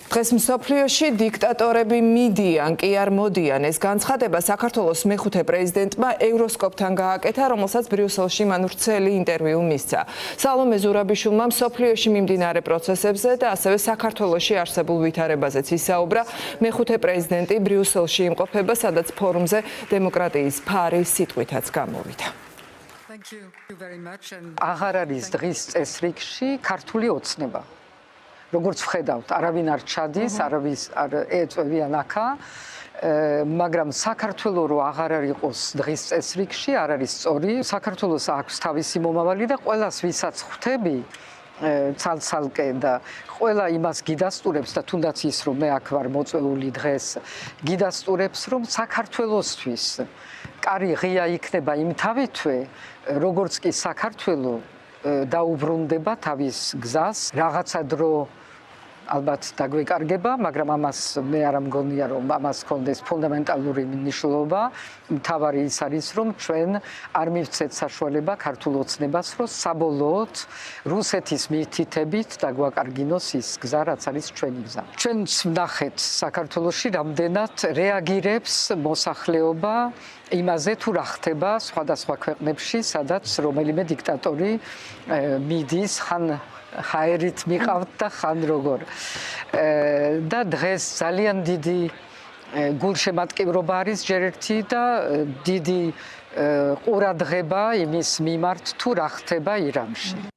დღეს მსოფლიოში დიქტატორები მიდიან, კი არ მოდიან. ეს განცხადება საქართველოს მეხუთე პრეზიდენტმა ევროსკოპთან გააკეთა, რომელსაც ბრიუსელში მან ვრცელი ინტერვიუ მისცა. სალომე ზურაბიშვილმა მსოფლიოში მიმდინარე პროცესებზე და ასევე საქართველოში არსებულ ვითარებაზეც ისაუბრა. მეხუთე პრეზიდენტი ბრიუსელში იმყოფება, სადაც ფორუმზე დემოკრატიის ფარი სიტყვითაც გამოვიდა. აღარ არის დღის წესრიგში ქართული ოცნება. როგორც ვხედავთ, არავინ არ ჩადის, არავის არ ეწევიან აქა, მაგრამ საქართველოს რო აღარ არ იყოს დღის წესრიგში, არ არის სწორი. საქართველოს აქვს თავისი მომავალი და ყველას ვისაც ხვდები ცალ-ცალკე და ყველა იმას გიდასტურებს და თუნდაც ის რომ მე აქ ვარ მოწვეული დღეს, გიდასტურებს რომ საქართველოსთვის კარი ღია იქნება იმ თავითვე, როგორც კი საქართველოს დაუბრუნდება თავის გზას, რაღაცა დრო ალბათ დაგვეკარგება, მაგრამ ამას მე არ მგონია რომ ამას ქონდეს ფუნდამენტალური მნიშვნელობა. მთავარი ის არის რომ ჩვენ არ მივცეთ საშუალება ქართულ ოცნებას, რომ საბოლოოდ რუსეთის მითითებით დაგვაკარგინოს ის გზა, რაც არის ჩვენი გზა. ჩვენც ვნახეთ საქართველოში რამდენად რეაგირებს მოსახლეობა იმაზე თუ რა ხდება სხვადასხვა ქვეყნებში, სადაც რომელიმე დიქტატორი მიდის ხან ჰაერით მიყავთ და ხან როგორ. და დღეს ძალიან დიდი გულშემატკივრობა არის ჯერ ერთი და დიდი ყურადღება იმის მიმართ თუ რა ხდება ირანში.